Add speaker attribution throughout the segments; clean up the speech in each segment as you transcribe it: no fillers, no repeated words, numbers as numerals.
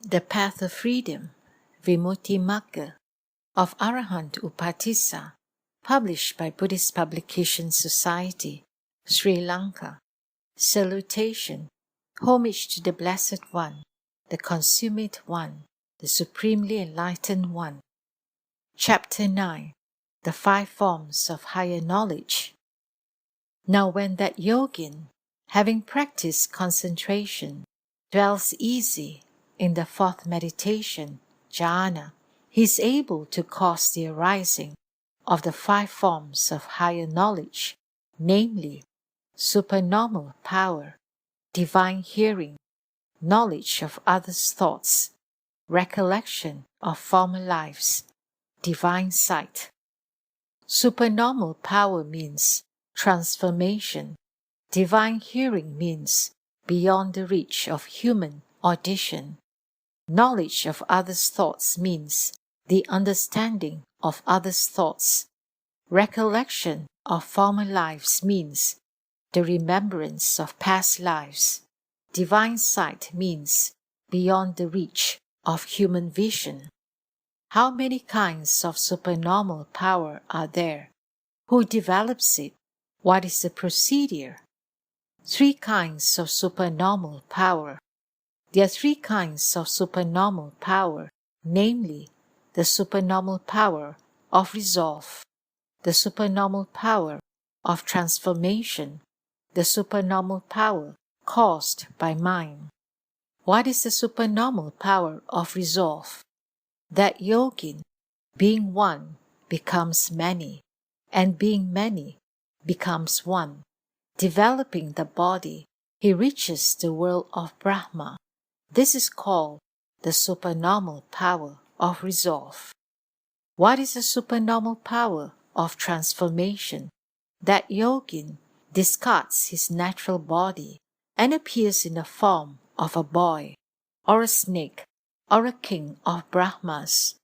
Speaker 1: The Path of Freedom, Vimutti Magga, of Arahant Upatissa, published by Buddhist Publication Society, Sri Lanka. Salutation, homage to the Blessed One, the Consummate One, the Supremely Enlightened One. Chapter 9, The Five Forms of Higher Knowledge. Now when that yogin, having practiced concentration, dwells easy in the fourth meditation, jhana, he is able to cause the arising of the five forms of higher knowledge, namely, supernormal power, divine hearing, knowledge of others' thoughts, recollection of former lives, divine sight. Supernormal power means transformation. Divine hearing means beyond the reach of human audition. Knowledge of others' thoughts means the understanding of others' thoughts. Recollection of former lives means the remembrance of past lives. Divine sight means beyond the reach of human vision. How many kinds of supernormal power are there? Who develops it? What is the procedure? 3 kinds of supernormal power. There are 3 kinds of supernormal power, namely, the supernormal power of resolve, the supernormal power of transformation, the supernormal power caused by mind. What is the supernormal power of resolve? That yogin, being one, becomes many, and being many, becomes one. Developing the body, he reaches the world of Brahma. This is called the supernormal power of resolve. What is the supernormal power of transformation? That yogin discards his natural body and appears in the form of a boy, or a snake, or a king of Brahmas.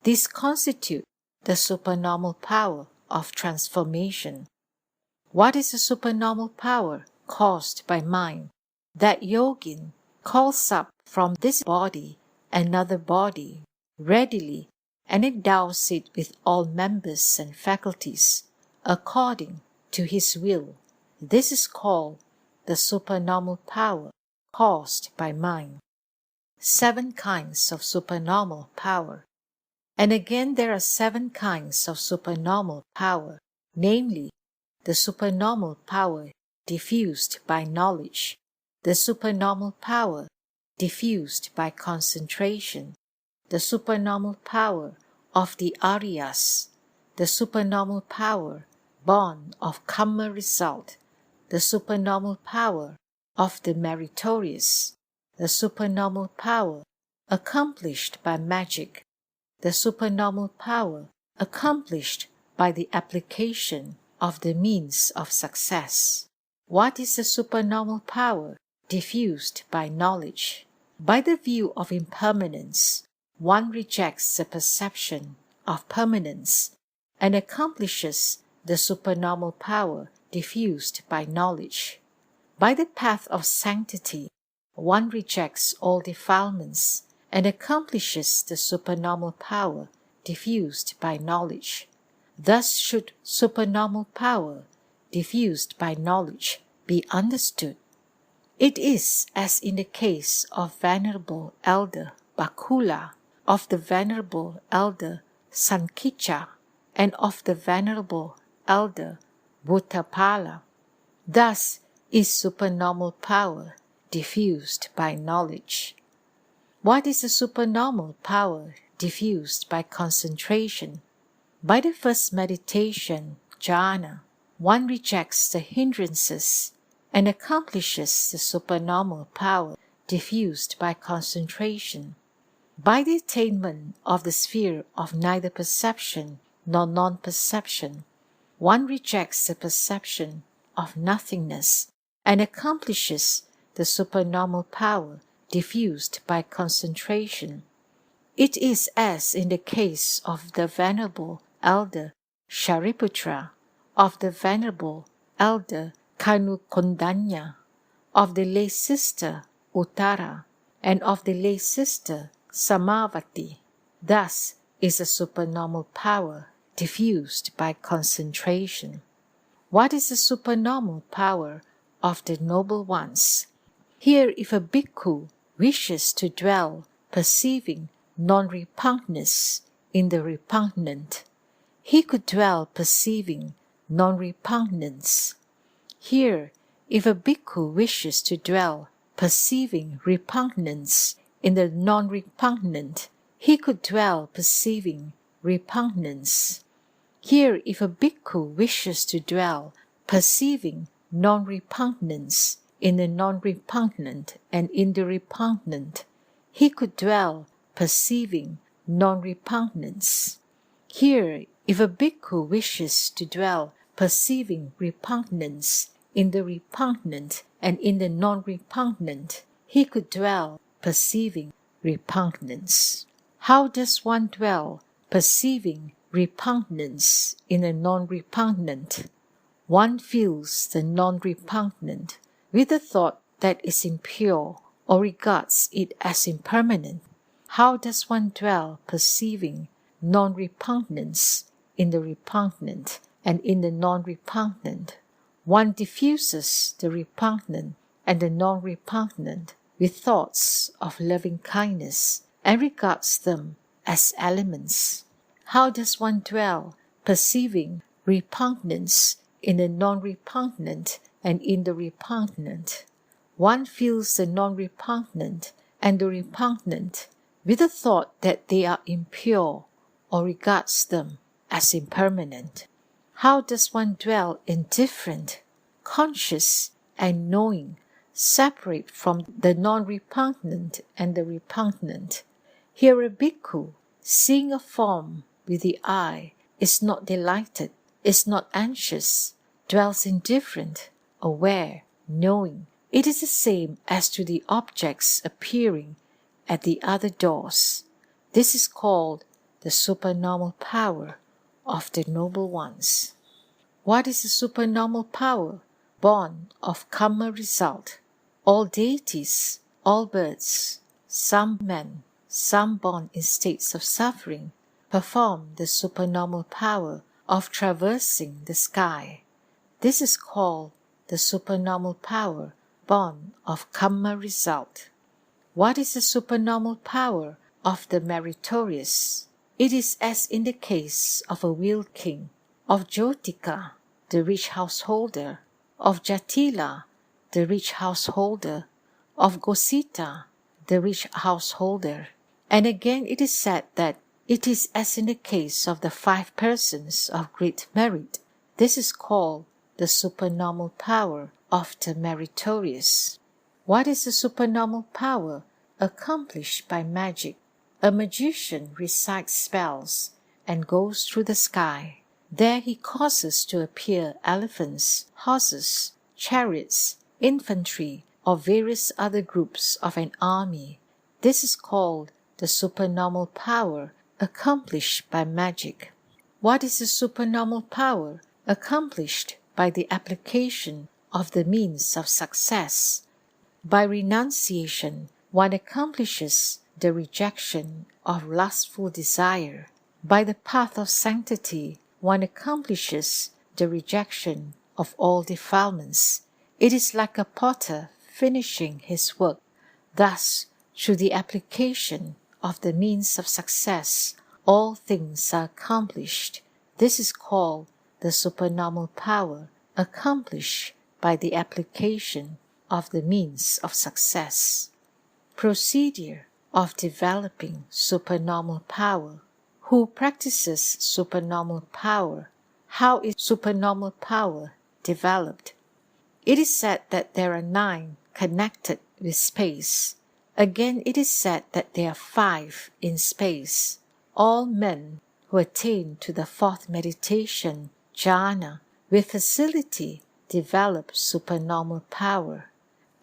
Speaker 1: These constitute the supernormal power of transformation. What is the supernormal power caused by mind? That yogin calls up from this body another body readily and endows it with all members and faculties according to his will. This is called the supernormal power caused by mind. 7 kinds of supernormal power. And again there are 7 kinds of supernormal power, namely, the supernormal power diffused by knowledge, the supernormal power diffused by concentration, the supernormal power of the Aryas, the supernormal power born of karma result, the supernormal power of the meritorious, the supernormal power accomplished by magic, the supernormal power accomplished by the application of the means of success. What is the supernormal power diffused by knowledge? By the view of impermanence, one rejects the perception of permanence and accomplishes the supernormal power diffused by knowledge. By the path of sanctity, one rejects all defilements and accomplishes the supernormal power diffused by knowledge. Thus should supernormal power diffused by knowledge be understood. It is as in the case of Venerable Elder Bakula, of the Venerable Elder Sankicha, and of the Venerable Elder Bhuttapala. Thus is supernormal power diffused by knowledge. What is the supernormal power diffused by concentration? By the first meditation, jhana, one rejects the hindrances and accomplishes the supernormal power diffused by concentration. By the attainment of the sphere of neither perception nor non-perception, one rejects the perception of nothingness and accomplishes the supernormal power diffused by concentration. It is as in the case of the Venerable Elder Shariputra, of the Venerable Elder Kanukondanya, of the lay sister Uttara, and of the lay sister Samavati. Thus is a supernormal power diffused by concentration. What is the supernormal power of the noble ones? Here, if a bhikkhu wishes to dwell perceiving non-repugnance in the repugnant, he could dwell perceiving non-repugnance. Here, if a bhikkhu wishes to dwell perceiving repugnance in the non-repugnant, he could dwell perceiving repugnance. Here, if a bhikkhu wishes to dwell perceiving non-repugnance in the non-repugnant and in the repugnant, he could dwell perceiving non-repugnance. Here, if a bhikkhu wishes to dwell perceiving repugnance in the repugnant and in the non-repugnant, he could dwell perceiving repugnance. How does one dwell perceiving repugnance in a non-repugnant? One feels the non-repugnant with the thought that is impure or regards it as impermanent. How does one dwell perceiving non-repugnance in the repugnant and in the non-repugnant? One diffuses the repugnant and the non-repugnant with thoughts of loving kindness and regards them as elements. How does one dwell perceiving repugnance in the non-repugnant and in the repugnant? One feels the non-repugnant and the repugnant with the thought that they are impure or regards them as impermanent. How does one dwell indifferent, conscious, and knowing, separate from the non-repugnant and the repugnant? Here a bhikkhu, seeing a form with the eye, is not delighted, is not anxious, dwells indifferent, aware, knowing. It is the same as to the objects appearing at the other doors. This is called the supernormal power of the noble ones. What is the supernormal power? Born of karma result. All deities, all birds, some men, some born in states of suffering, perform the supernormal power of traversing the sky. This is called the supernormal power born of karma result. What is the supernormal power of the meritorious? It is as in the case of a wheeled king, of Jyotika, the rich householder, of Jatila, the rich householder, of Gosita, the rich householder. And again it is said that it is as in the case of the 5 persons of great merit. This is called the supernormal power of the meritorious. What is the supernormal power? Accomplished by magic. A magician recites spells and goes through the sky. There he causes to appear elephants, horses, chariots, infantry, or various other groups of an army. This is called the supernormal power accomplished by magic. What is the supernormal power? Accomplished by the application of the means of success. By renunciation, one accomplishes the rejection of lustful desire. By the path of sanctity, one accomplishes the rejection of all defilements. It is like a potter finishing his work. Thus, through the application of the means of success, all things are accomplished. This is called the supernormal power accomplished by the application of the means of success. Procedure of developing supernormal power. Who practices supernormal power? How is supernormal power developed? It is said that there are 9 connected with space. Again, it is said that there are 5 in space. All men who attain to the 4th meditation, jhana, with facility develop supernormal power.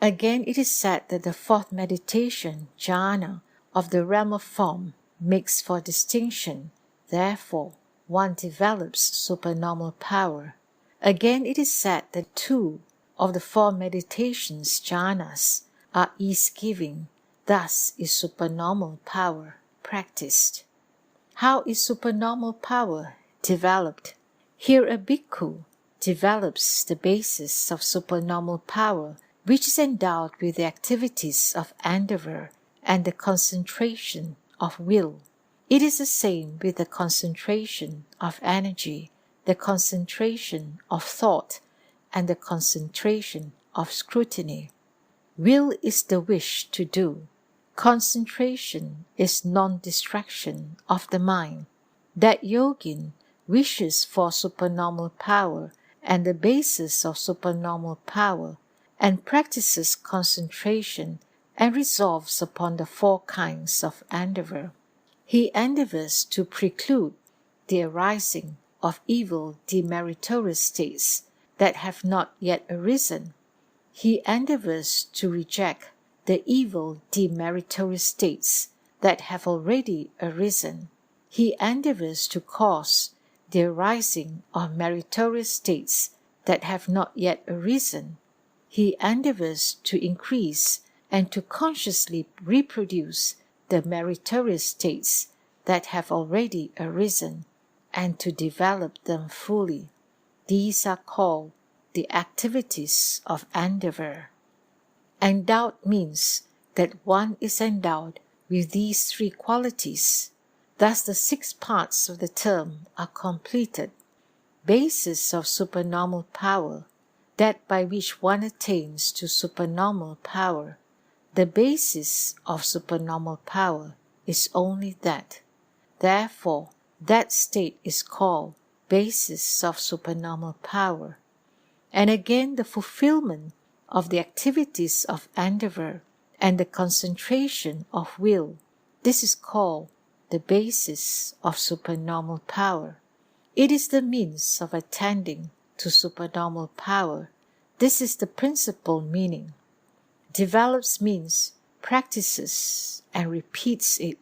Speaker 1: Again, it is said that the 4th meditation, jhana, of the realm of form makes for distinction. Therefore, one develops supernormal power. Again, it is said that 2 of the 4 meditations, jhanas, are ease-giving. Thus is supernormal power practiced. How is supernormal power developed? Here a bhikkhu develops the basis of supernormal power, which is endowed with the activities of endeavor and the concentration of will. It is the same with the concentration of energy, the concentration of thought, and the concentration of scrutiny. Will is the wish to do. Concentration is non-distraction of the mind. That yogin wishes for supernormal power and the basis of supernormal power, and practices concentration and resolves upon the four kinds of endeavor. He endeavors to preclude the arising of evil demeritorious states that have not yet arisen. He endeavors to reject the evil demeritorious states that have already arisen. He endeavors to cause the arising of meritorious states that have not yet arisen. He endeavors to increase and to consciously reproduce the meritorious states that have already arisen, and to develop them fully. These are called the activities of endeavor. Endowed means that one is endowed with these three qualities. Thus the 6 parts of the term are completed. Basis of supernormal power, that by which one attains to supernormal power. The basis of supernormal power is only that. Therefore, that state is called basis of supernormal power. And again, the fulfillment of the activities of endeavor and the concentration of will, this is called the basis of supernormal power. It is the means of attending to supernormal power. This is the principal meaning. Develops means practices and repeats it.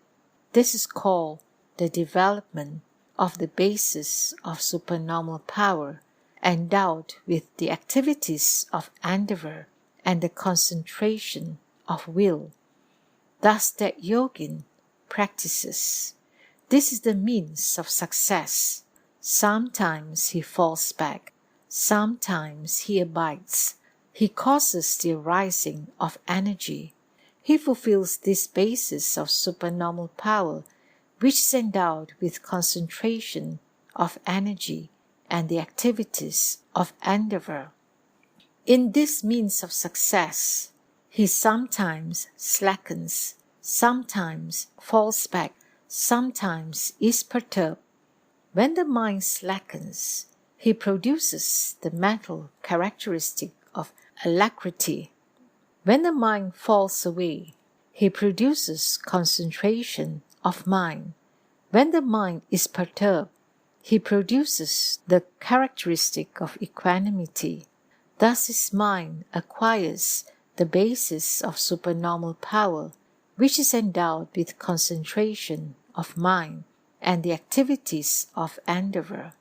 Speaker 1: This is called the development of the basis of supernormal power, endowed with the activities of endeavor and the concentration of will. Thus that yogin practices. This is the means of success. Sometimes he falls back, sometimes he abides. He causes the arising of energy. He fulfills this basis of supernormal power, which is endowed with concentration of energy and the activities of endeavor. In this means of success, he sometimes slackens, sometimes falls back, sometimes is perturbed. When the mind slackens, he produces the mental characteristic of alacrity. When the mind falls away, he produces concentration of mind. When the mind is perturbed, he produces the characteristic of equanimity. Thus his mind acquires the basis of supernormal power, which is endowed with concentration of mind and the activities of endeavor.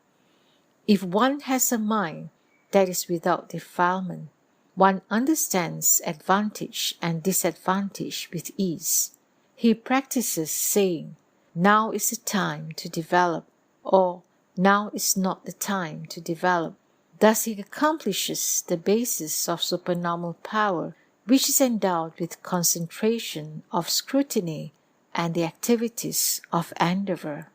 Speaker 1: If one has a mind that is without defilement, one understands advantage and disadvantage with ease. He practices saying, "Now is the time to develop," or "Now is not the time to develop." Thus he accomplishes the basis of supernormal power, which is endowed with concentration of scrutiny and the activities of endeavor.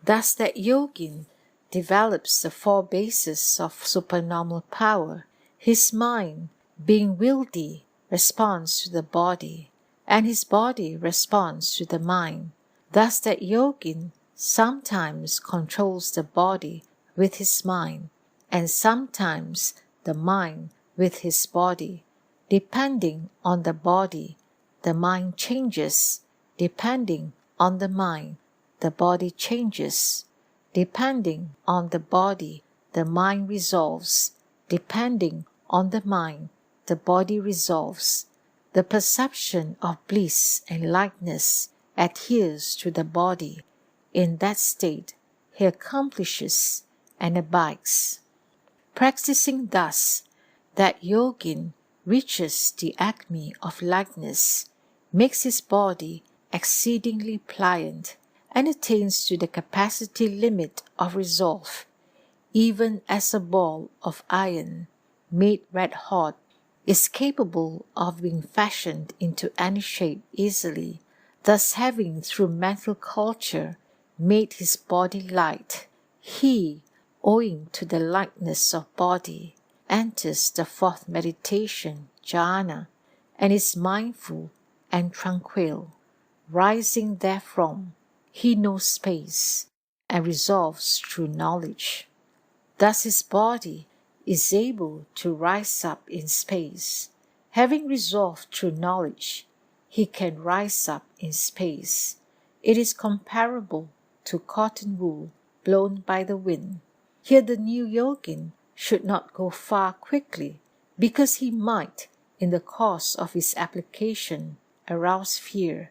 Speaker 1: Thus that yogin develops the 4 bases of supernormal power. His mind, being wildy, responds to the body, and his body responds to the mind. Thus that yogin sometimes controls the body with his mind, and sometimes the mind with his body. Depending on the body, the mind changes. Depending on the mind, the body changes. Depending on the body, the mind resolves. Depending on the mind, the body resolves. The perception of bliss and lightness adheres to the body. In that state, he accomplishes and abides. Practicing thus, that yogin reaches the acme of lightness, makes his body exceedingly pliant, and attains to the capacity limit of resolve, even as a ball of iron, made red hot, is capable of being fashioned into any shape easily, thus having through mental culture made his body light. He, owing to the lightness of body, enters the fourth meditation, jhana, and is mindful and tranquil. Rising therefrom, he knows space and resolves through knowledge. Thus his body is able to rise up in space. Having resolved through knowledge, he can rise up in space. It is comparable to cotton wool blown by the wind. Here the new yogin should not go far quickly, because he might, in the course of his application, arouse fear.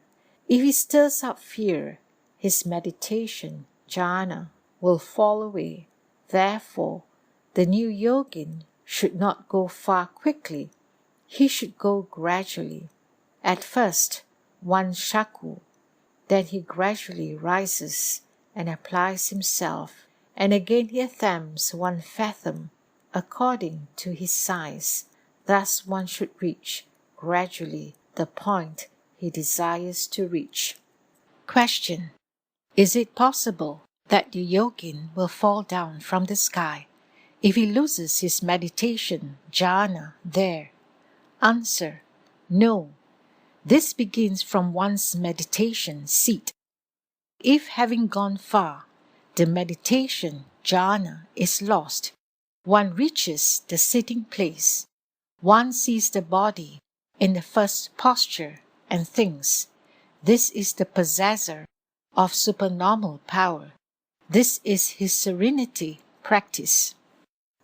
Speaker 1: If he stirs up fear, his meditation, jhana, will fall away. Therefore, the new yogin should not go far quickly. He should go gradually. At first, one shaku, then he gradually rises and applies himself, and again he attempts one fathom, according to his size. Thus one should reach gradually the point he desires to reach. Question: is it possible that the yogin will fall down from the sky if he loses his meditation, jhana, there? Answer: no. This begins from one's meditation seat. If having gone far, the meditation, jhana, is lost, one reaches the sitting place. One sees the body in the first posture and thinks, this is the possessor of supernormal power. This is his serenity practice.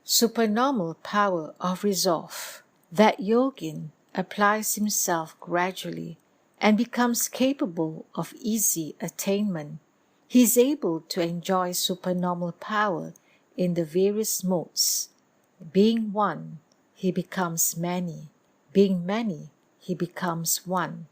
Speaker 1: Supernormal power of resolve. That yogin applies himself gradually and becomes capable of easy attainment. He is able to enjoy supernormal power in the various modes. Being one, he becomes many. Being many, he becomes one.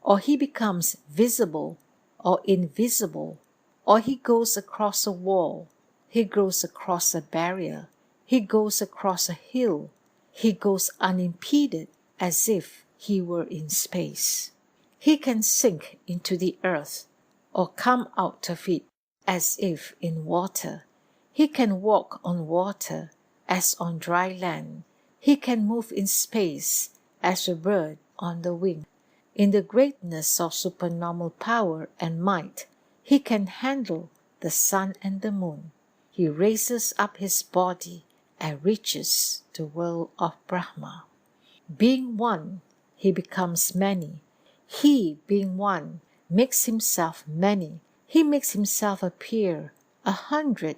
Speaker 1: Or he becomes visible or invisible, or he goes across a wall, he goes across a barrier, he goes across a hill, he goes unimpeded as if he were in space. He can sink into the earth or come out of it as if in water. He can walk on water as on dry land. He can move in space as a bird on the wing. In the greatness of supernormal power and might, he can handle the sun and the moon. He raises up his body and reaches the world of Brahma. Being one, he becomes many. He, being one, makes himself many. He makes himself appear 100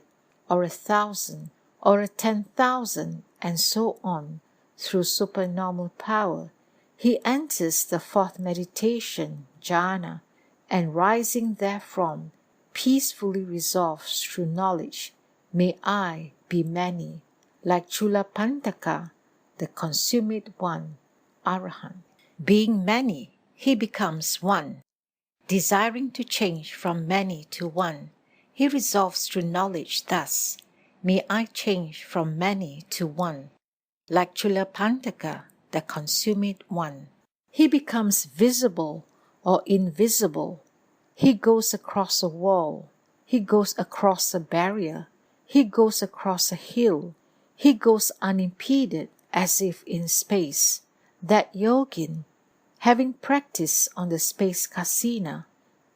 Speaker 1: or 1,000 or 10,000 and so on through supernormal power. He enters the fourth meditation, jhana, and rising therefrom, peacefully resolves through knowledge, may I be many, like Chulapantaka, the consummate one, Arahant. Being many, he becomes one. Desiring to change from many to one, he resolves through knowledge thus, may I change from many to one, like Chulapantaka, the consummate one. He becomes visible or invisible. He goes across a wall. He goes across a barrier. He goes across a hill. He goes unimpeded as if in space. That yogin, having practiced on the space kasina,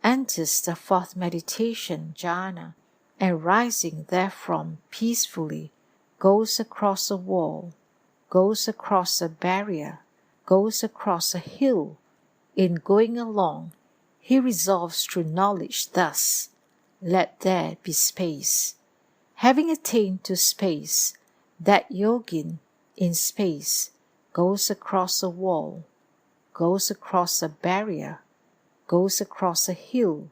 Speaker 1: enters the fourth meditation, jhana, and rising therefrom peacefully, goes across a wall, goes across a barrier, goes across a hill. In going along, he resolves through knowledge thus, let there be space. Having attained to space, that yogin in space goes across a wall, goes across a barrier, goes across a hill.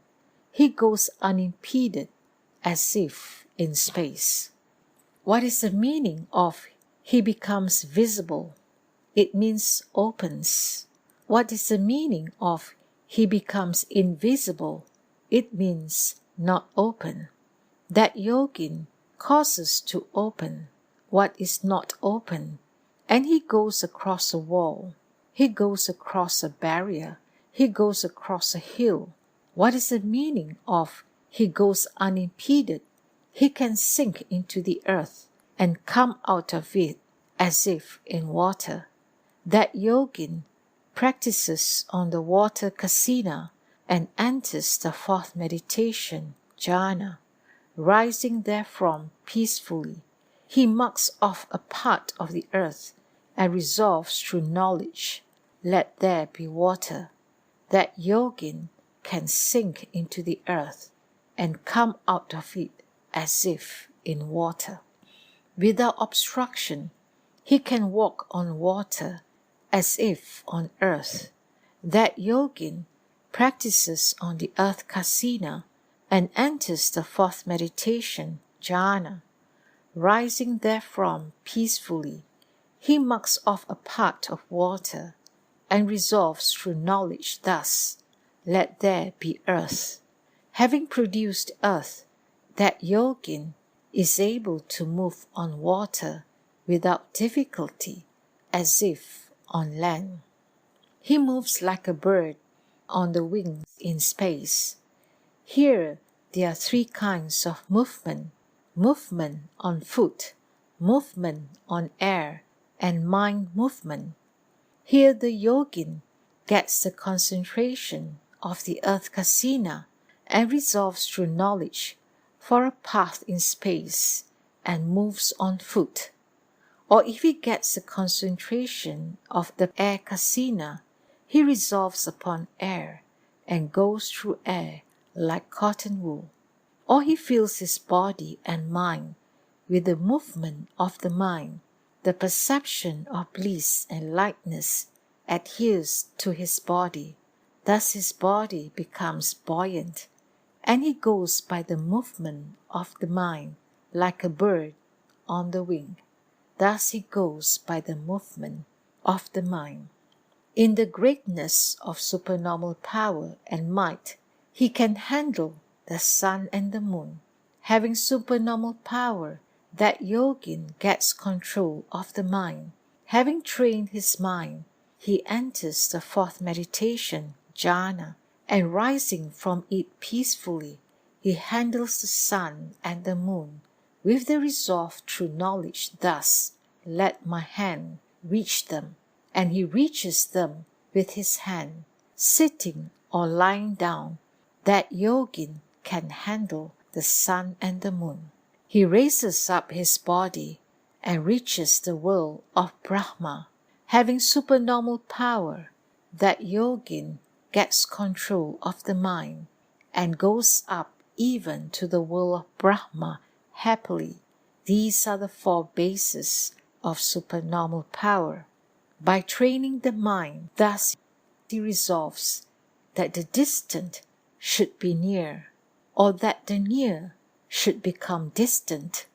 Speaker 1: He goes unimpeded as if in space. What is the meaning of he becomes visible? It means opens. What is the meaning of he becomes invisible. It means not open. That yogin causes to open what is not open, and he goes across a wall. He goes across a barrier. He goes across a hill. What is the meaning of he goes unimpeded? He can sink into the earth and come out of it as if in water. That yogin practices on the water kasina and enters the fourth meditation, jhana. Rising therefrom peacefully, he marks off a part of the earth and resolves through knowledge, let there be water. That yogin can sink into the earth and come out of it as if in water. Without obstruction, he can walk on water as if on earth. That yogin practices on the earth kasina and enters the fourth meditation, jhana. Rising therefrom peacefully, he marks off a part of water and resolves through knowledge thus, let there be earth. Having produced earth, that yogin is able to move on water without difficulty as if on land. He moves like a bird on the wings in space. Here there are three kinds of movement: movement on foot, movement on air, and mind movement. Here the yogin gets the concentration of the earth kasina and resolves through knowledge for a path in space and moves on foot. Or if he gets the concentration of the air kasina, he resolves upon air and goes through air like cotton wool. Or he fills his body and mind with the movement of the mind. The perception of bliss and lightness adheres to his body. Thus his body becomes buoyant, and he goes by the movement of the mind like a bird on the wing. Thus he goes by the movement of the mind. In the greatness of supernormal power and might, he can handle the sun and the moon. Having supernormal power, that yogin gets control of the mind. Having trained his mind, he enters the fourth meditation, jhana, and rising from it peacefully, he handles the sun and the moon with the resolve through knowledge thus, let my hand reach them, and he reaches them with his hand, sitting or lying down. That yogin can handle the sun and the moon. He raises up his body and reaches the world of Brahma. Having supernormal power, that yogin gets control of the mind and goes up even to the world of Brahma happily. These are the four bases of supernormal power. By training the mind, thus he resolves that the distant should be near, or that the near should become distant.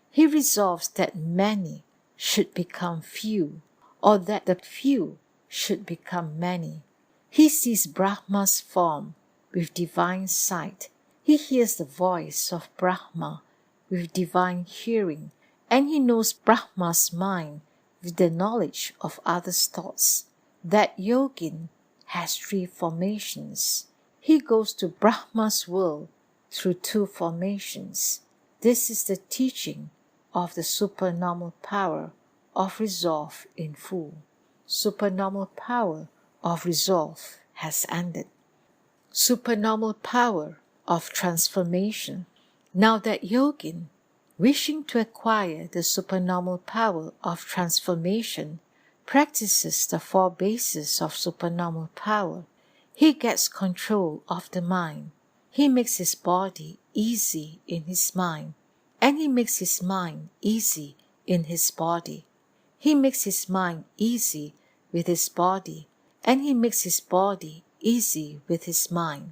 Speaker 1: He resolves that many should become few, or that the few should become many. He sees Brahma's form with divine sight. He hears the voice of Brahma with divine hearing, and he knows Brahma's mind with the knowledge of others' thoughts. That yogin has three formations. He goes to Brahma's world through two formations. This is the teaching of the supernormal power of resolve in full. Supernormal power of resolve has ended. Supernormal power of transformation. Now that yogin, wishing to acquire the supernormal power of transformation, practices the four bases of supernormal power. He gets control of the mind. He makes his body easy in his mind, and he makes his mind easy in his body. He makes his mind easy with his body, and he makes his body easy with his mind.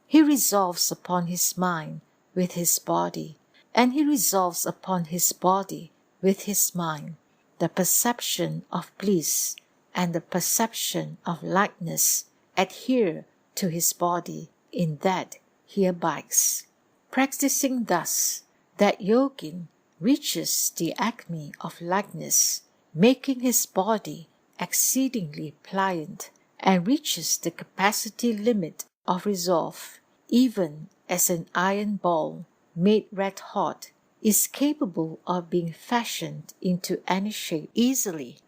Speaker 1: He resolves upon his mind with his body, and he resolves upon his body with his mind. The perception of bliss and the perception of lightness adhere to his body, in that he abides. Practicing thus, that yogin reaches the acme of likeness, making his body exceedingly pliant, and reaches the capacity limit of resolve, even as an iron ball made red hot is capable of being fashioned into any shape easily.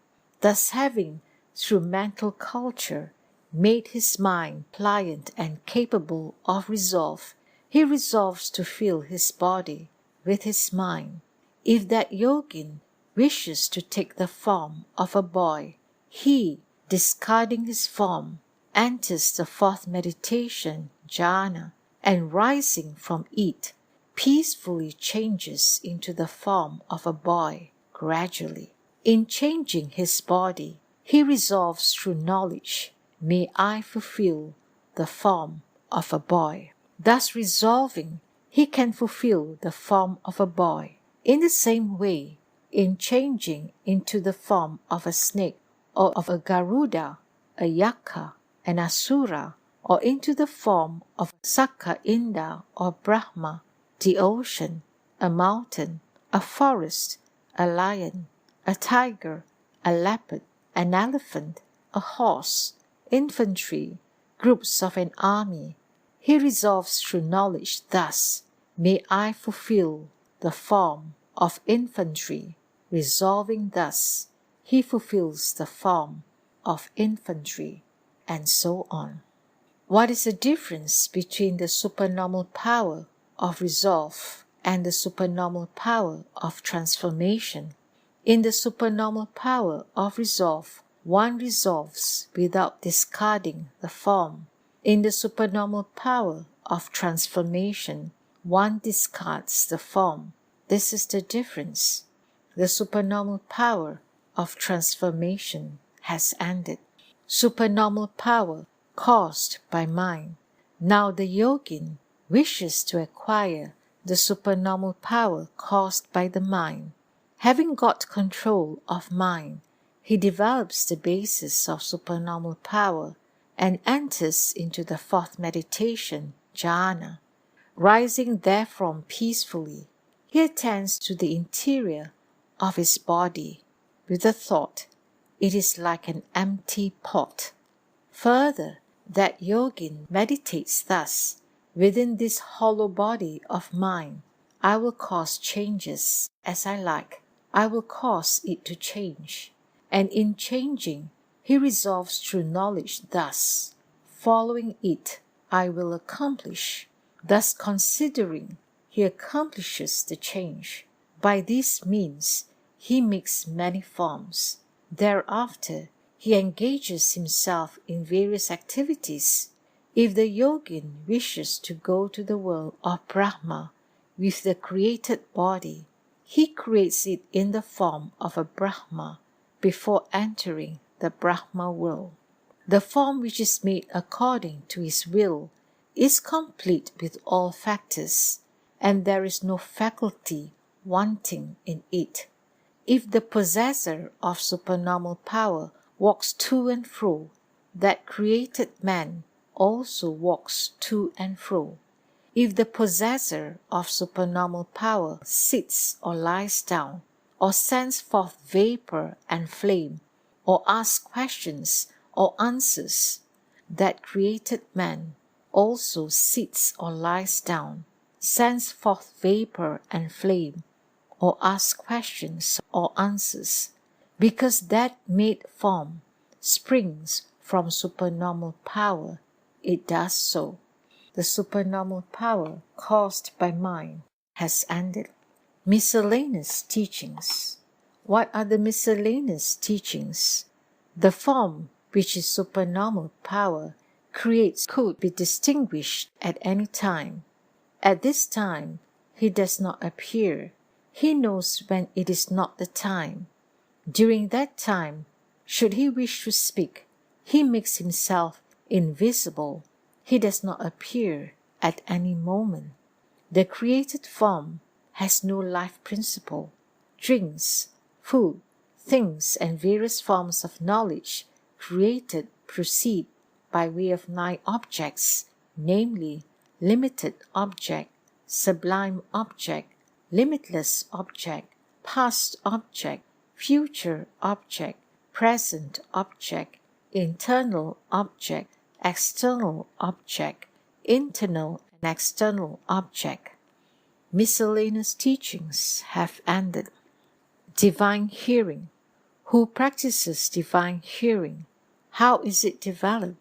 Speaker 1: Thus having, through mental culture, made his mind pliant and capable of resolve, he resolves to fill his body with his mind. If that yogin wishes to take the form of a boy, he, discarding his form, enters the fourth meditation, jhana, and rising from it, peacefully changes into the form of a boy gradually. In changing his body, he resolves through knowledge, may I fulfill the form of a boy. Thus resolving, he can fulfill the form of a boy. In the same way, in changing into the form of a snake, or of a Garuda, a Yaka, an Asura, or into the form of a Sakka Inda or Brahma, the ocean, a mountain, a forest, a lion, a tiger, a leopard, an elephant, a horse, infantry, groups of an army, he resolves through knowledge thus, may I fulfill the form of infantry. Resolving thus, he fulfills the form of infantry, and so on. What is the difference between the supernormal power of resolve and the supernormal power of transformation? In the supernormal power of resolve, one resolves without discarding the form. In the supernormal power of transformation, one discards the form. This is the difference. The supernormal power of transformation has ended. Supernormal power caused by mind. Now the yogin wishes to acquire the supernormal power caused by the mind. Having got control of mind, he develops the basis of supernormal power and enters into the fourth meditation, jhana. Rising therefrom peacefully, he attends to the interior of his body with the thought, it is like an empty pot. Further, that yogin meditates thus, within this hollow body of mine, I will cause changes as I like. I will cause it to change. And in changing, he resolves through knowledge thus, following it, I will accomplish. Thus considering, he accomplishes the change. By this means, he makes many forms. Thereafter, he engages himself in various activities. If the yogin wishes to go to the world of Brahma with the created body, he creates it in the form of a Brahma before entering the Brahma world. The form which is made according to his will is complete with all factors, and there is no faculty wanting in it. If the possessor of supernormal power walks to and fro, that created man also walks to and fro. If the possessor of supernormal power sits or lies down, or sends forth vapor and flame, or asks questions or answers, that created man also sits or lies down, sends forth vapor and flame, or asks questions or answers, because that made form springs from supernormal power, it does so. The supernormal power caused by mind has ended. Miscellaneous teachings. What are the miscellaneous teachings? The form, which is supernormal power, creates could be distinguished at any time. At this time, he does not appear. He knows when it is not the time. During that time, should he wish to speak, he makes himself invisible. He does not appear at any moment. The created form has no life principle. Drinks, food, things, and various forms of knowledge created proceed by way of 9 objects, namely limited object, sublime object, limitless object, past object, future object, present object, internal object, external object, internal and external object. Miscellaneous teachings have ended. Divine hearing. Who practices divine hearing? How is it developed?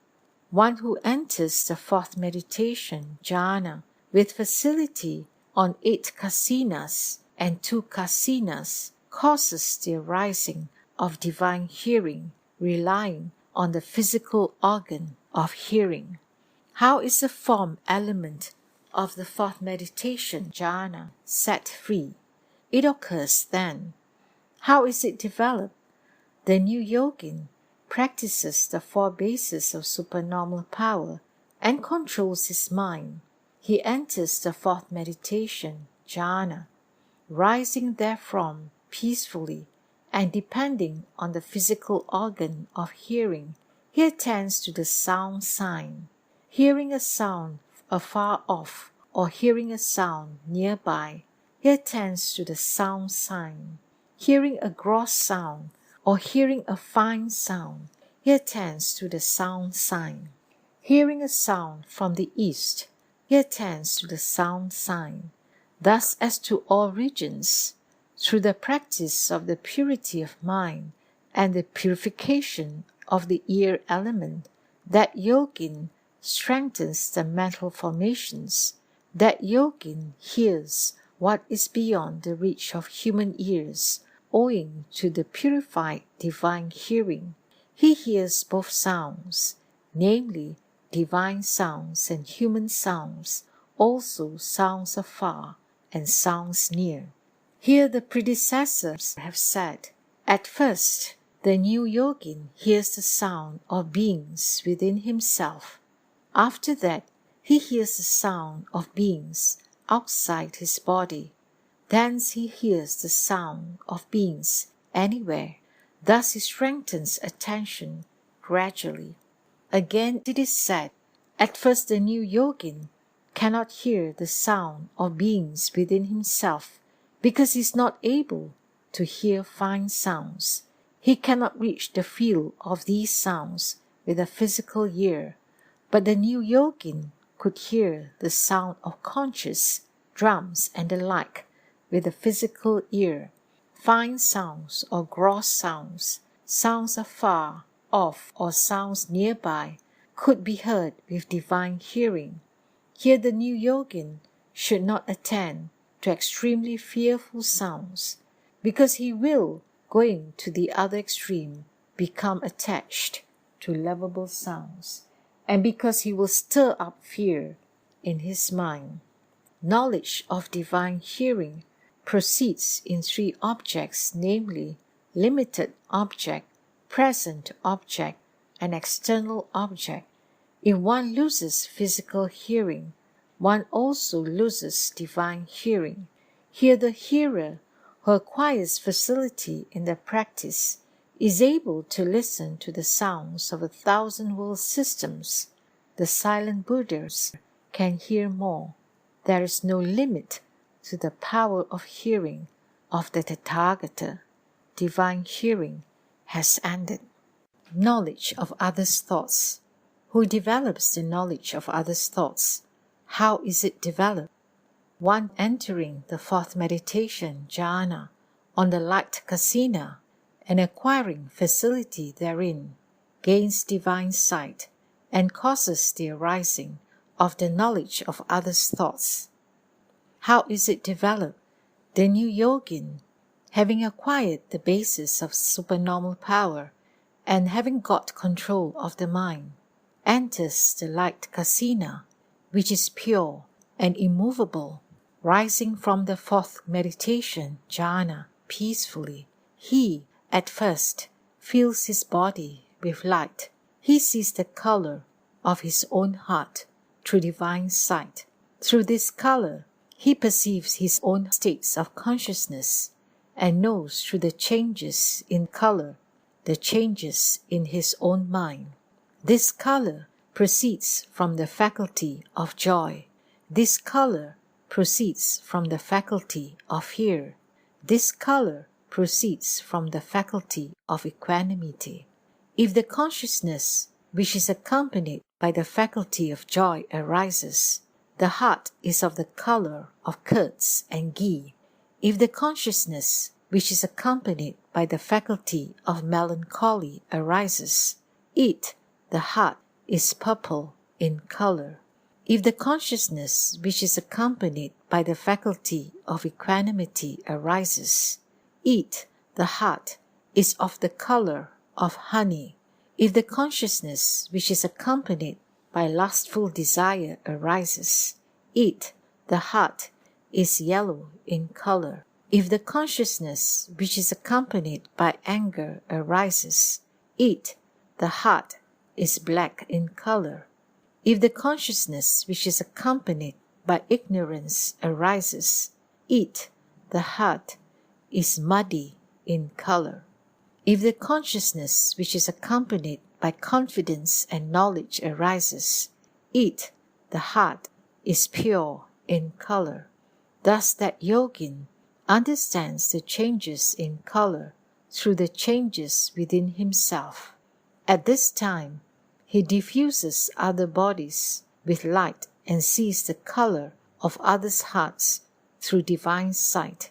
Speaker 1: One who enters the 4th meditation, jhana, with facility on 8 kasinas and 2 kasinas, causes the arising of divine hearing, relying on the physical organ of hearing. How is the form element of the 4th meditation, jhana, set free? It occurs then. How is it developed? The new yogin practices the 4 bases of supernormal power and controls his mind. He enters the 4th meditation, jhana, rising therefrom peacefully and depending on the physical organ of hearing, he attends to the sound sign. Hearing a sound afar off or hearing a sound nearby, he attends to the sound sign. Hearing a gross sound or hearing a fine sound, he attends to the sound sign. Hearing a sound from the east, he attends to the sound sign. Thus as to all regions, through the practice of the purity of mind and the purification of the ear element, that yogin strengthens the mental formations. That yogin hears what is beyond the reach of human ears, owing to the purified divine hearing. He hears both sounds, namely divine sounds and human sounds, also sounds afar and sounds near. Here the predecessors have said, at first the new yogin hears the sound of beings within himself. After that, he hears the sound of beings outside his body. Thence he hears the sound of beings anywhere. Thus he strengthens attention gradually. Again it is said, at first the new yogin cannot hear the sound of beings within himself because he is not able to hear fine sounds. He cannot reach the field of these sounds with a physical ear. But the new yogin could hear the sound of conches, drums, and the like with the physical ear. Fine sounds or gross sounds, sounds afar off or sounds nearby, could be heard with divine hearing. Here the new yogin should not attend to extremely fearful sounds, because he will, going to the other extreme, become attached to lovable sounds, and because he will stir up fear in his mind. Knowledge of divine hearing proceeds in 3 objects, namely limited object, present object, and external object. If one loses physical hearing, one also loses divine hearing. Here the hearer, who acquires facility in the practice, is able to listen to the sounds of 1,000 world systems. The silent Buddhas can hear more. There is no limit to the power of hearing of the Tathagata. Divine hearing has ended. Knowledge of others' thoughts. Who develops the knowledge of others' thoughts? How is it developed? One entering the 4th meditation, jhana, on the light kasina, and acquiring facility therein, gains divine sight and causes the arising of the knowledge of others' thoughts. How is it developed? The new yogin, having acquired the basis of supernormal power and having got control of the mind, enters the light kasina, which is pure and immovable, rising from the 4th meditation, jhana, peacefully. He, at first, fills his body with light. He sees the color of his own heart through divine sight. Through this color, he perceives his own states of consciousness and knows through the changes in color, the changes in his own mind. This color proceeds from the faculty of joy. This color proceeds from the faculty of fear. This color proceeds from the faculty of equanimity. If the consciousness which is accompanied by the faculty of joy arises, the heart is of the color of curds and ghee. If the consciousness which is accompanied by the faculty of melancholy arises, the heart is purple in color. If the consciousness which is accompanied by the faculty of equanimity arises, the heart is of the color of honey. If the consciousness which is accompanied by lustful desire arises, the heart is yellow in color. If the consciousness which is accompanied by anger arises, the heart is black in color. If the consciousness which is accompanied by ignorance arises, the heart is muddy in color. If the consciousness which is accompanied by confidence and knowledge arises, the heart is pure in color. Thus that yogin understands the changes in color through the changes within himself. At this time, he diffuses other bodies with light and sees the color of others' hearts through divine sight.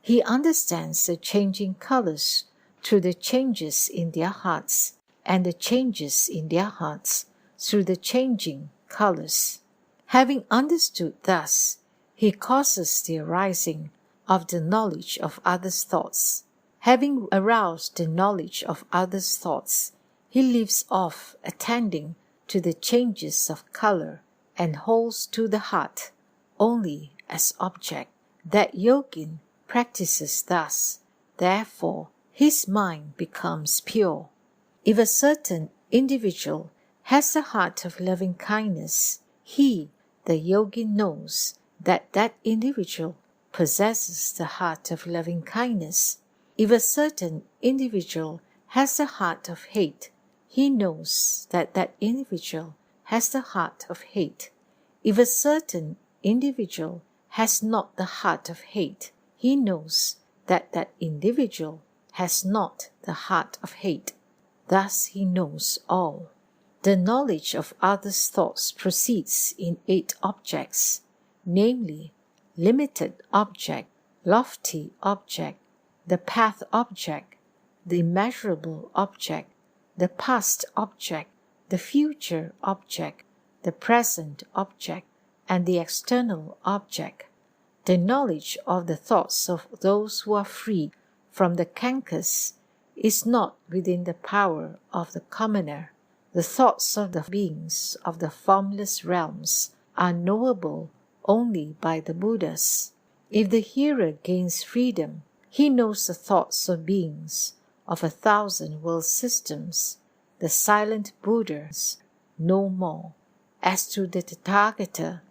Speaker 1: He understands the changing colors through the changes in their hearts, and the changes in their hearts through the changing colors. Having understood thus, he causes the arising of the knowledge of others' thoughts. Having aroused the knowledge of others' thoughts, he leaves off attending to the changes of color and holds to the heart only as object. That yogin practices thus. Therefore, his mind becomes pure. If a certain individual has the heart of loving kindness, he, the yogin, knows that that individual possesses the heart of loving kindness. If a certain individual has the heart of hate, he knows that that individual has the heart of hate. If a certain individual has not the heart of hate, he knows that that individual has not the heart of hate. Thus he knows all. The knowledge of others' thoughts proceeds in 8 objects, namely, limited object, lofty object, the path object, the immeasurable object, the past object, the future object, the present object, and the external object. The knowledge of the thoughts of those who are free from the cankers is not within the power of the commoner. The thoughts of the beings of the formless realms are knowable only by the Buddhas. If the hearer gains freedom, he knows the thoughts of beings of 1,000 world systems, the silent Buddhas, no more. As to the Tathagata,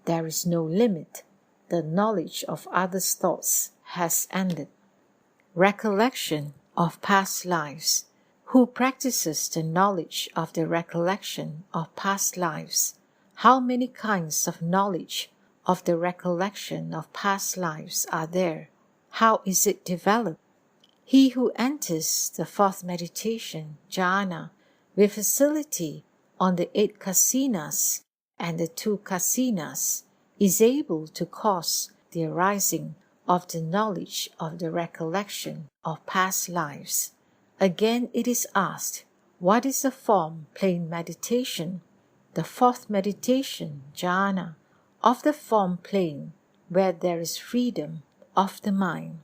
Speaker 1: there is no limit. The knowledge of others' thoughts has ended. Recollection of past lives. Who practices the knowledge of the recollection of past lives? How many kinds of knowledge of the recollection of past lives are there? How is it developed? He who enters the 4th meditation, jhana, with facility on the 8 kasinas and the 2 kasinas, is able to cause the arising of the knowledge of the recollection of past lives. Again it is asked, what is the form plane meditation? The 4th meditation, jhana, of the form plane, where there is freedom of the mind.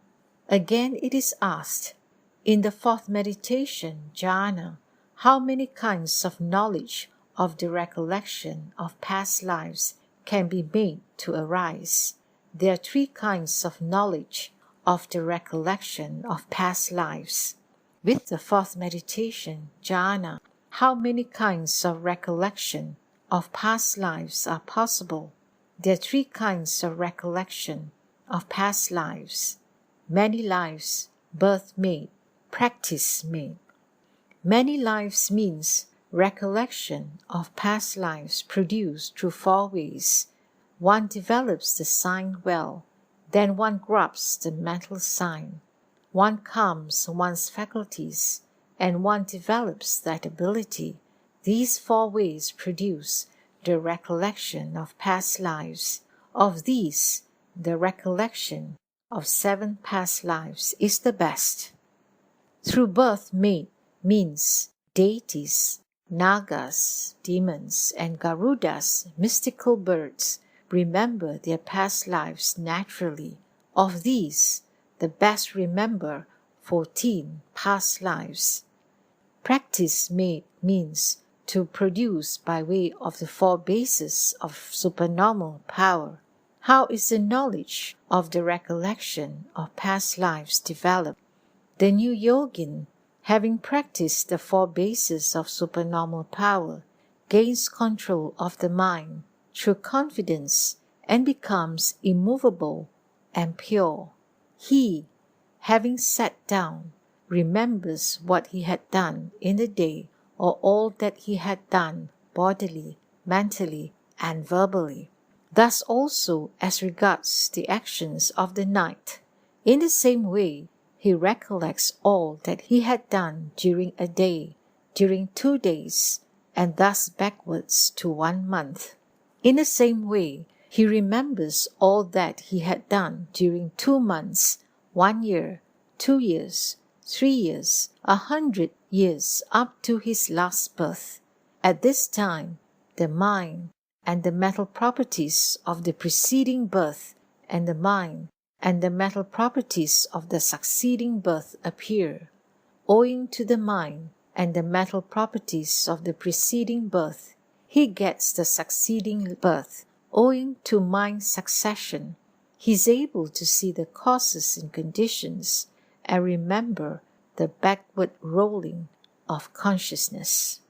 Speaker 1: Again it is asked, in the 4th meditation, jhana, how many kinds of knowledge of the recollection of past lives can be made to arise? There are 3 kinds of knowledge of the recollection of past lives. With the 4th meditation, jhana, how many kinds of recollection of past lives are possible? There are 3 kinds of recollection of past lives. Many lives, birth made, practice made. Many lives means recollection of past lives produced through 4 ways. One develops the sign well, then one grasps the mental sign. One calms one's faculties, and one develops that ability. These 4 ways produce the recollection of past lives. Of these, the recollection of 7 past lives is the best. Through birth made means deities, nagas, demons, and garudas, mystical birds, remember their past lives naturally. Of these, the best remember 14 past lives. Practice made means to produce by way of the 4 bases of supernormal power. How is the knowledge of the recollection of past lives developed? The new yogin, having practiced the 4 bases of supernormal power, gains control of the mind through confidence and becomes immovable and pure. He, having sat down, remembers what he had done in the day or all that he had done bodily, mentally, and verbally. Thus also as regards the actions of the night. In the same way, he recollects all that he had done during a day, during 2 days, and thus backwards to 1 month. In the same way, he remembers all that he had done during 2 months, 1 year, 2 years, 3 years, 100 years, up to his last birth. At this time, the mind and the mental properties of the preceding birth and the mind and the mental properties of the succeeding birth appear. Owing to the mind and the mental properties of the preceding birth, he gets the succeeding birth. Owing to mind succession, he is able to see the causes and conditions and remember the backward rolling of consciousness.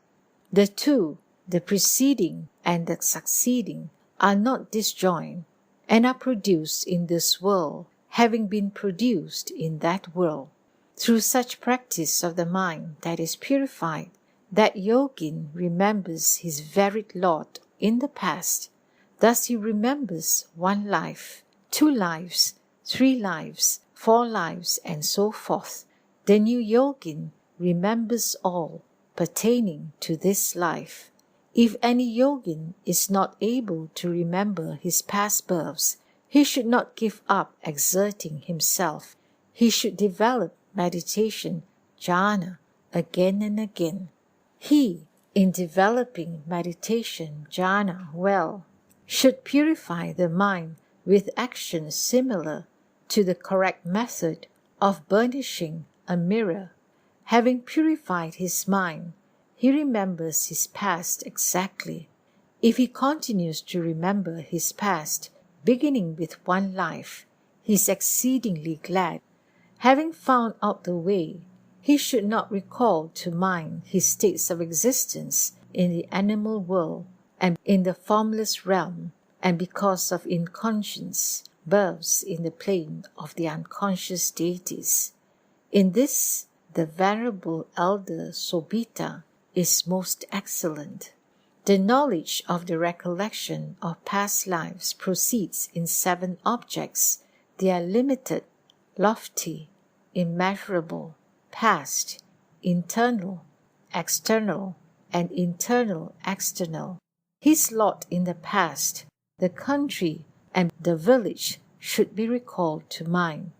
Speaker 1: The two, the preceding and the succeeding, are not disjoined and are produced in this world, having been produced in that world. Through such practice of the mind that is purified, that yogin remembers his varied Lord in the past. Thus he remembers 1 life, 2 lives, 3 lives, 4 lives, and so forth. The new yogin remembers all pertaining to this life. If any yogin is not able to remember his past births, he should not give up exerting himself. He should develop meditation, jhana, again and again. He, in developing meditation, jhana, well, should purify the mind with actions similar to the correct method of burnishing a mirror. Having purified his mind, he remembers his past exactly. If he continues to remember his past, beginning with 1 life, he is exceedingly glad. Having found out the way, he should not recall to mind his states of existence in the animal world and in the formless realm, and because of inconscience, births in the plane of the unconscious deities. In this, the Venerable Elder Sobita is most excellent. The knowledge of the recollection of past lives proceeds in 7 objects. They are limited, lofty, immeasurable, past, internal, external, and internal external. His lot in the past, the country, and the village should be recalled to mind.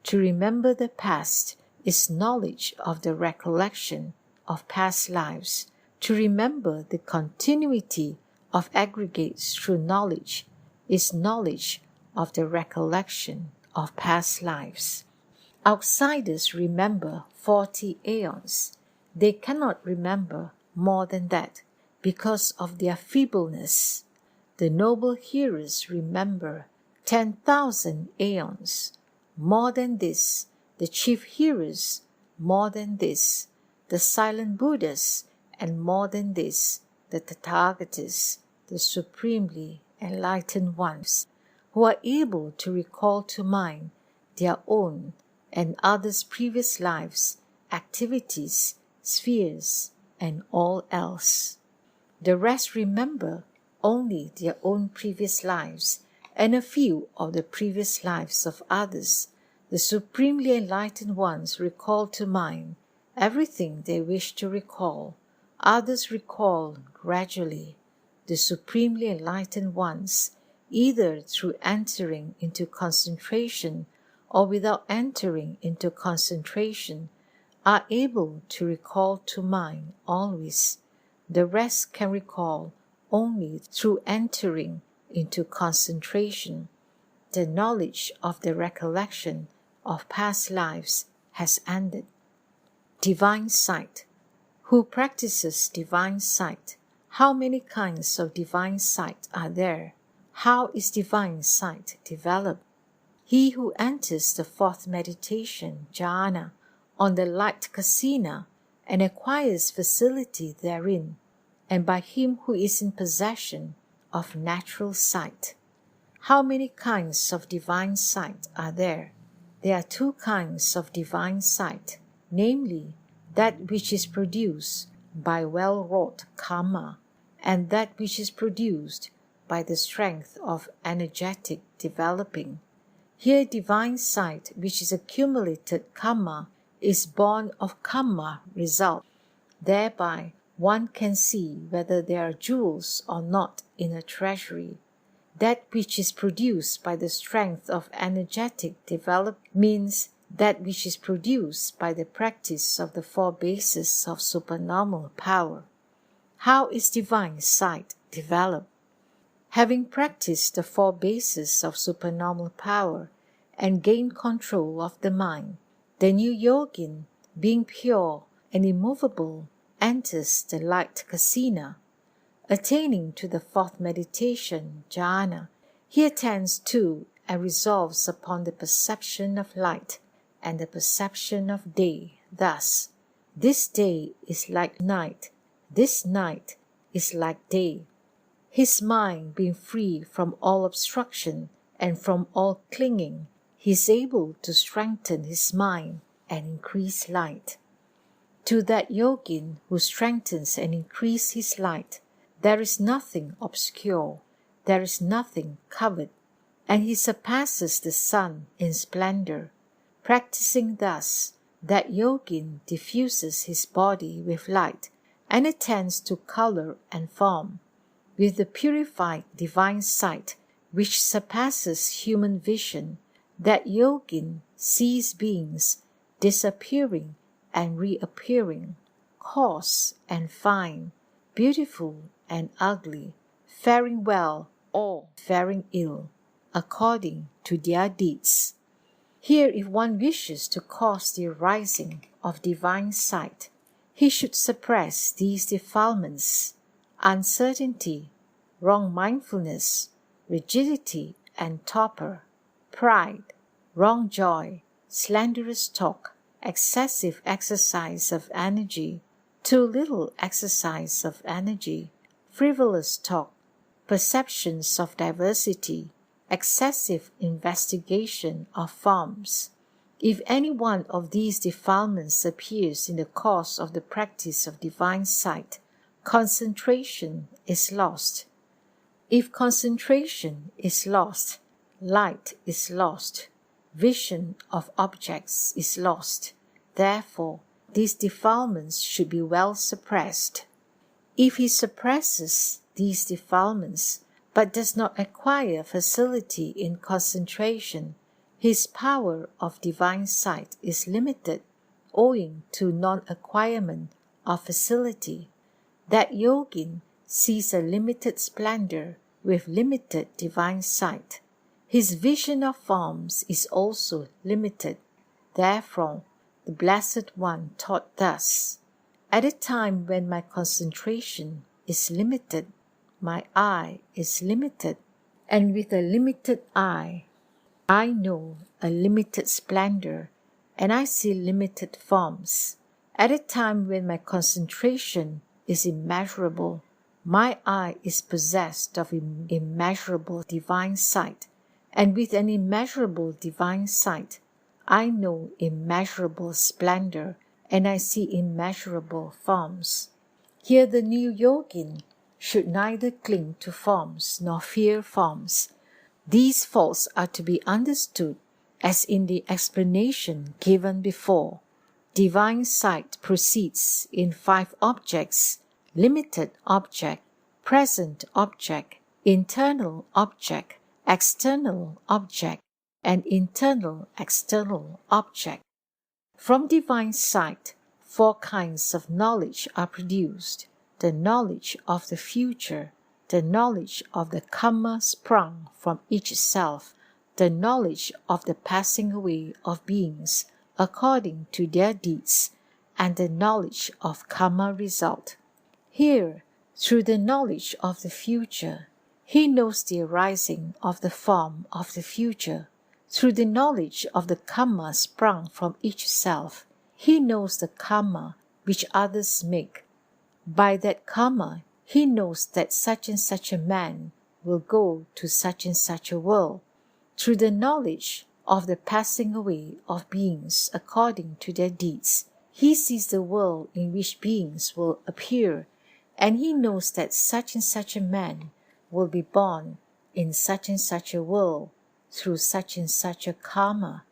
Speaker 1: To remember the past is knowledge of the recollection of past lives. To remember the continuity of aggregates through knowledge is knowledge of the recollection of past lives. Outsiders remember 40 aeons. They cannot remember more than that because of their feebleness. The noble hearers remember 10,000 aeons. More than this, the chief hearers, more than this, the silent Buddhas, and more than this, the Tathagatas, the supremely enlightened ones, who are able to recall to mind their own and others' previous lives, activities, spheres, and all else. The rest remember only their own previous lives and a few of the previous lives of others. The supremely enlightened ones recall to mind everything they wish to recall. Others recall gradually. The supremely enlightened ones, either through entering into concentration or without entering into concentration, are able to recall to mind always. The rest can recall only through entering into concentration. The knowledge of the recollection of past lives has ended. Divine sight. Who practices divine sight? How many kinds of divine sight are there? How is divine sight developed? He who enters the fourth meditation, jhana, on the light kasina and acquires facility therein, and by him who is in possession of natural sight. How many kinds of divine sight are there? There are two kinds of divine sight, namely, that which is produced by well-wrought karma, and that which is produced by the strength of energetic developing. Here divine sight, which is accumulated karma, is born of karma result. Thereby one can see whether there are jewels or not in a treasury. That which is produced by the strength of energetic development means that which is produced by the practice of the four bases of supernormal power. How is divine sight developed? Having practiced the four bases of supernormal power and gained control of the mind, the new yogin, being pure and immovable, enters the light kasina. Attaining to the fourth meditation, jhana, he attends to and resolves upon the perception of light and the perception of day. Thus, this day is like night, this night is like day. His mind being free from all obstruction and from all clinging, he is able to strengthen his mind and increase light. To that yogin who strengthens and increases his light, there is nothing obscure, there is nothing covered, and he surpasses the sun in splendor. Practicing thus, that yogin diffuses his body with light and attends to color and form. With the purified divine sight, which surpasses human vision, that yogin sees beings disappearing and reappearing, coarse and fine, beautiful and ugly, faring well or faring ill, according to their deeds. Here, if one wishes to cause the arising of divine sight, he should suppress these defilements: uncertainty, wrong mindfulness, rigidity and torpor, pride, wrong joy, slanderous talk, excessive exercise of energy, too little exercise of energy, frivolous talk, perceptions of diversity, excessive investigation of forms. If any one of these defilements appears in the course of the practice of divine sight, concentration is lost. If concentration is lost, light is lost, vision of objects is lost. Therefore, these defilements should be well suppressed. If he suppresses these defilements, but does not acquire facility in concentration, his power of divine sight is limited, owing to non-acquirement of facility. That yogin sees a limited splendor with limited divine sight. His vision of forms is also limited. Therefore, the Blessed One taught thus: at a time when my concentration is limited, my eye is limited, and with a limited eye, I know a limited splendor, and I see limited forms. At a time when my concentration is immeasurable, my eye is possessed of immeasurable divine sight, and with an immeasurable divine sight, I know immeasurable splendor, and I see immeasurable forms. Here the new yogin should neither cling to forms nor fear forms. These faults are to be understood as in the explanation given before. Divine sight proceeds in 5 objects: limited object, present object, internal object, external object, and internal external object. From divine sight, 4 kinds of knowledge are produced: the knowledge of the future, the knowledge of the karma sprung from each self, the knowledge of the passing away of beings according to their deeds, and the knowledge of karma result. Here, through the knowledge of the future, he knows the arising of the form of the future. Through the knowledge of the karma sprung from each self, he knows the karma which others make. By that karma, he knows that such and such a man will go to such and such a world. Through the knowledge of the passing away of beings according to their deeds, he sees the world in which beings will appear, and he knows that such and such a man will be born in such and such a world through such and such a karma.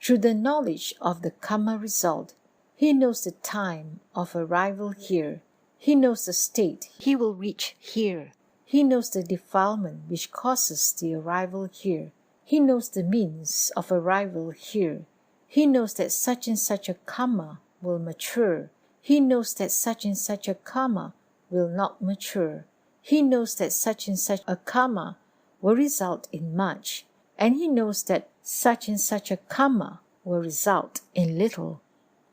Speaker 1: Through the knowledge of the karma result, he knows the time of arrival here. He knows the state he will reach here. He knows the defilement which causes the arrival here. He knows the means of arrival here. He knows that such and such a karma will mature. He knows that such and such a karma will not mature. He knows that such and such a karma will result in much, and he knows that such and such a karma will result in little.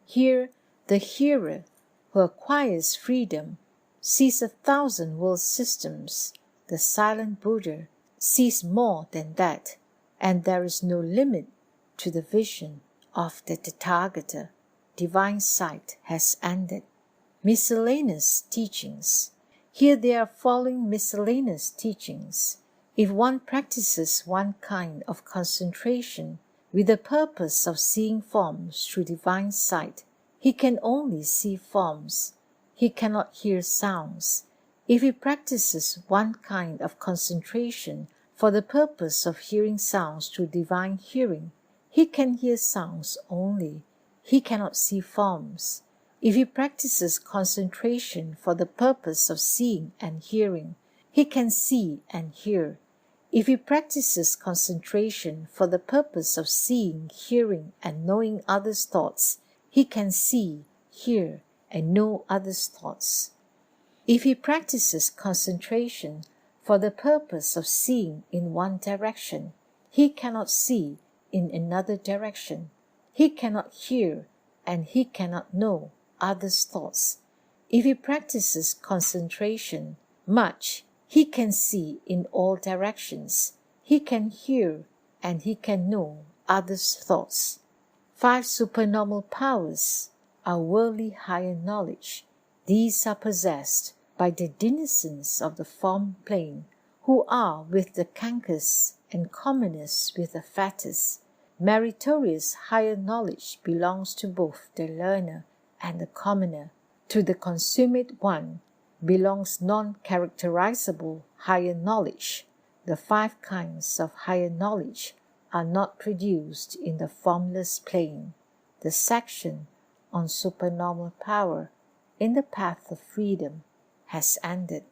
Speaker 1: Here, the hearer who acquires freedom sees 1,000 world systems. The silent Buddha sees more than that, and there is no limit to the vision of the Tathagata. Divine sight has ended. Miscellaneous teachings. Here there are following miscellaneous teachings. If one practices one kind of concentration with the purpose of seeing forms through divine sight, he can only see forms. He cannot hear sounds. If he practices one kind of concentration for the purpose of hearing sounds through divine hearing, he can hear sounds only. He cannot see forms. If he practices concentration for the purpose of seeing and hearing, he can see and hear. If he practices concentration for the purpose of seeing, hearing, and knowing others' thoughts, he can see, hear, and know others' thoughts. If he practices concentration for the purpose of seeing in one direction, he cannot see in another direction. He cannot hear, and he cannot know others' thoughts. If he practices concentration much, he can see in all directions. He can hear, and he can know others' thoughts. 5 supernormal powers are worldly higher knowledge. These are possessed by the denizens of the form plane, who are with the cankers and commoners with the fattest. Meritorious higher knowledge belongs to both the learner and the commoner. To the consummate one belongs non-characterizable higher knowledge. The 5 kinds of higher knowledge are not produced in the formless plane. The section on supernormal power in the path of freedom has ended.